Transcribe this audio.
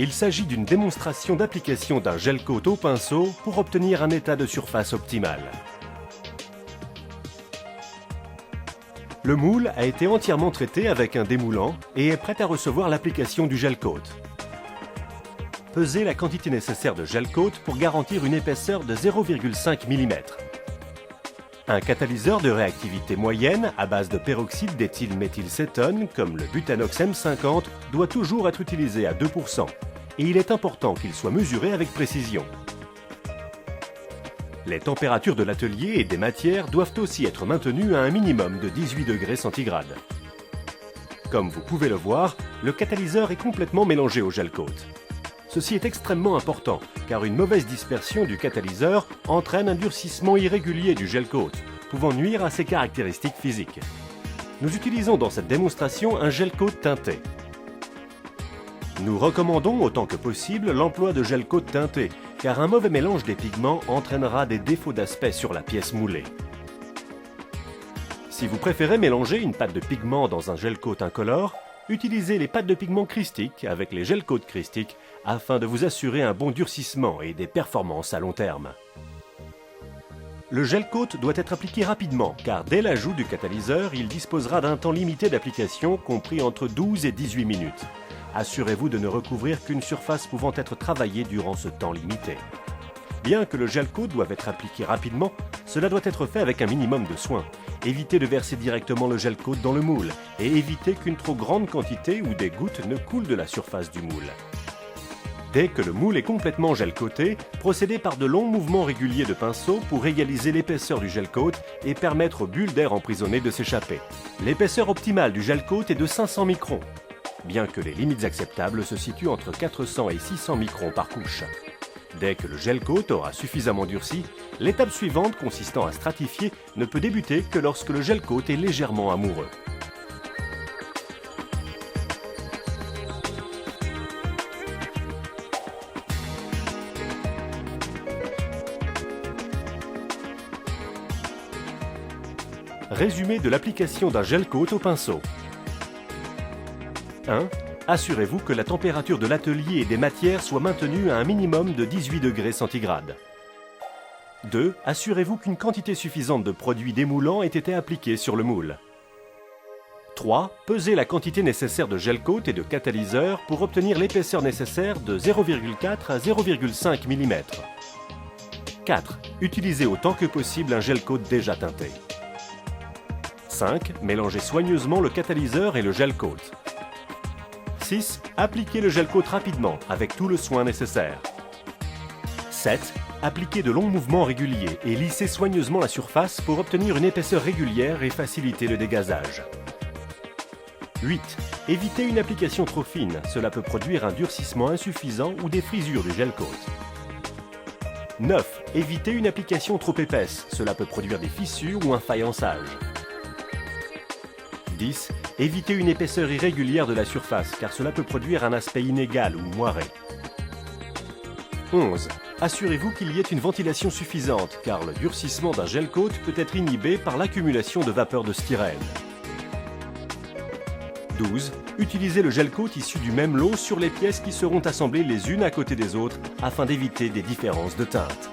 Il s'agit d'une démonstration d'application d'un gel coat au pinceau pour obtenir un état de surface optimal. Le moule a été entièrement traité avec un démoulant et est prêt à recevoir l'application du gel coat. Pesez la quantité nécessaire de gel coat pour garantir une épaisseur de 0,5 mm. Un catalyseur de réactivité moyenne à base de peroxyde d'éthylméthylcétone, comme le butanox M50, doit toujours être utilisé à 2%, et il est important qu'il soit mesuré avec précision. Les températures de l'atelier et des matières doivent aussi être maintenues à un minimum de 18 degrés centigrades. Comme vous pouvez le voir, le catalyseur est complètement mélangé au gel coat. Ceci est extrêmement important, car une mauvaise dispersion du catalyseur entraîne un durcissement irrégulier du gel coat, pouvant nuire à ses caractéristiques physiques. Nous utilisons dans cette démonstration un gel coat teinté. Nous recommandons autant que possible l'emploi de gel coat teinté, car un mauvais mélange des pigments entraînera des défauts d'aspect sur la pièce moulée. Si vous préférez mélanger une pâte de pigment dans un gel coat incolore, utilisez les pâtes de pigment Cristic avec les gel coat Cristic afin de vous assurer un bon durcissement et des performances à long terme. Le gel coat doit être appliqué rapidement car dès l'ajout du catalyseur, il disposera d'un temps limité d'application compris entre 12 et 18 minutes. Assurez-vous de ne recouvrir qu'une surface pouvant être travaillée durant ce temps limité. Bien que le gel coat doive être appliqué rapidement, cela doit être fait avec un minimum de soin. Évitez de verser directement le gel coat dans le moule et évitez qu'une trop grande quantité ou des gouttes ne coulent de la surface du moule. Dès que le moule est complètement gel coaté, procédez par de longs mouvements réguliers de pinceau pour égaliser l'épaisseur du gel coat et permettre aux bulles d'air emprisonnées de s'échapper. L'épaisseur optimale du gel coat est de 500 microns, bien que les limites acceptables se situent entre 400 et 600 microns par couche. Dès que le gel coat aura suffisamment durci, l'étape suivante consistant à stratifier ne peut débuter que lorsque le gel coat est légèrement amoureux. Résumé de l'application d'un gel coat au pinceau. 1. Assurez-vous que la température de l'atelier et des matières soit maintenue à un minimum de 18 degrés centigrades. 2. Assurez-vous qu'une quantité suffisante de produit démoulant ait été appliquée sur le moule. 3. Pesez la quantité nécessaire de gel coat et de catalyseur pour obtenir l'épaisseur nécessaire de 0,4 à 0,5 mm. 4. Utilisez autant que possible un gel coat déjà teinté. 5. Mélangez soigneusement le catalyseur et le gel coat. 6. Appliquez le gel coat rapidement avec tout le soin nécessaire. 7. Appliquez de longs mouvements réguliers et lissez soigneusement la surface pour obtenir une épaisseur régulière et faciliter le dégazage. 8. Évitez une application trop fine, cela peut produire un durcissement insuffisant ou des frisures du gel coat. 9. Évitez une application trop épaisse, cela peut produire des fissures ou un faïençage. 10. Évitez une épaisseur irrégulière de la surface, car cela peut produire un aspect inégal ou moiré. 11. Assurez-vous qu'il y ait une ventilation suffisante, car le durcissement d'un gel coat peut être inhibé par l'accumulation de vapeur de styrène. 12. Utilisez le gel coat issu du même lot sur les pièces qui seront assemblées les unes à côté des autres afin d'éviter des différences de teinte.